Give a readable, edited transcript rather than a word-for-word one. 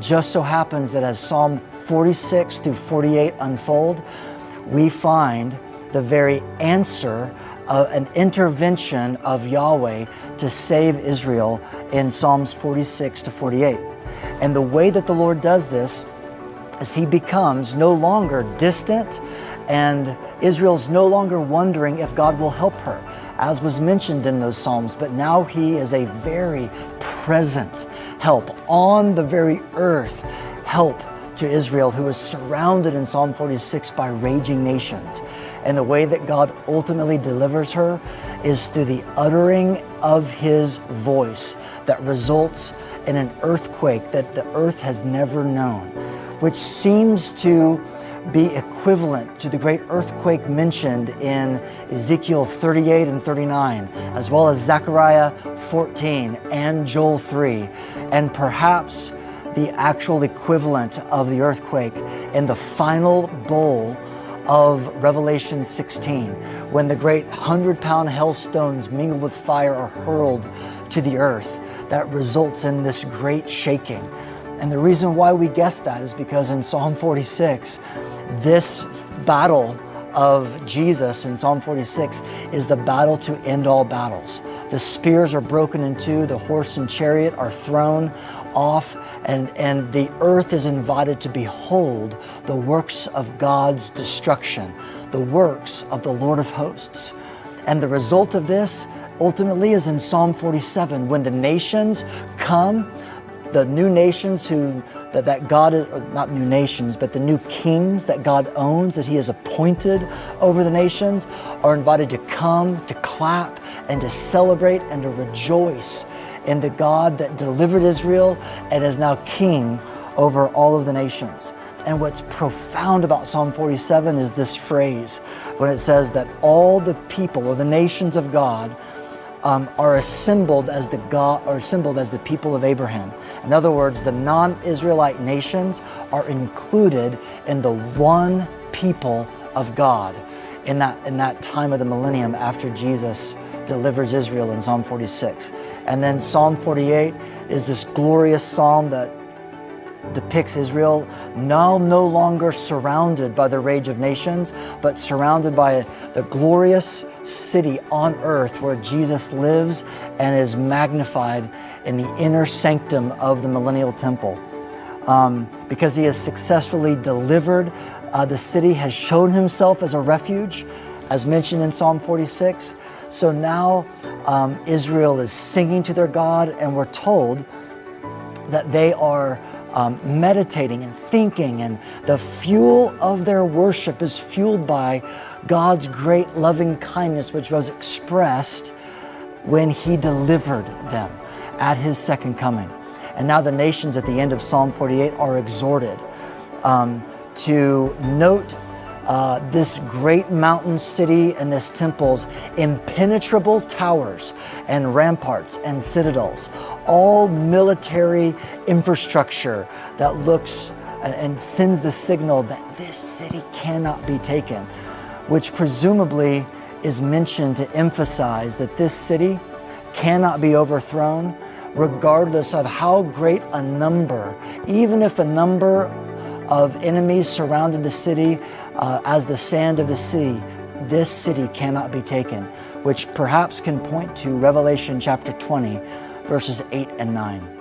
just so happens that as Psalm 46 through 48 unfold, we find the very answer, an intervention of Yahweh to save Israel in Psalms 46 to 48. And the way that the Lord does this is He becomes no longer distant, and Israel's no longer wondering if God will help her, as was mentioned in those Psalms, but now He is a very present help, on the very earth help to Israel, who is surrounded in Psalm 46 by raging nations. And the way that God ultimately delivers her is through the uttering of His voice that results in an earthquake that the earth has never known, which seems to be equivalent to the great earthquake mentioned in Ezekiel 38 and 39, as well as Zechariah 14 and Joel 3, and perhaps the actual equivalent of the earthquake in the final bowl of Revelation 16, when the great 100-pound hailstones mingled with fire are hurled to the earth that results in this great shaking. And the reason why we guess that is because in Psalm 46, this battle of Jesus in Psalm 46 is the battle to end all battles. The spears are broken in two, the horse and chariot are thrown off, and the earth is invited to behold the works of God's destruction, the works of the Lord of hosts. And the result of this ultimately is in Psalm 47, when the nations come, the new nations that God, not new nations, but the new kings that God owns, that He has appointed over the nations, are invited to come, to clap, and to celebrate, and to rejoice in the God that delivered Israel and is now king over all of the nations. And what's profound about Psalm 47 is this phrase, when it says that all the people or the nations of God are assembled as the people of Abraham. In other words, the non-Israelite nations are included in the one people of God in that time of the millennium after Jesus delivers Israel in Psalm 46. And then Psalm 48 is this glorious psalm that depicts Israel now no longer surrounded by the rage of nations, but surrounded by the glorious city on earth where Jesus lives and is magnified in the inner sanctum of the millennial temple. Because He has successfully delivered, the city has shown Himself as a refuge, as mentioned in Psalm 46. So now Israel is singing to their God, and we're told that they are meditating and thinking, and the fuel of their worship is fueled by God's great loving kindness, which was expressed when He delivered them at His second coming. And now the nations at the end of Psalm 48 are exhorted to note this great mountain city and this temple's impenetrable towers and ramparts and citadels, all military infrastructure that looks and sends the signal that this city cannot be taken, which presumably is mentioned to emphasize that this city cannot be overthrown regardless of how great a number, even if a number of enemies surrounded the city as the sand of the sea, this city cannot be taken, which perhaps can point to Revelation chapter 20, verses 8 and 9.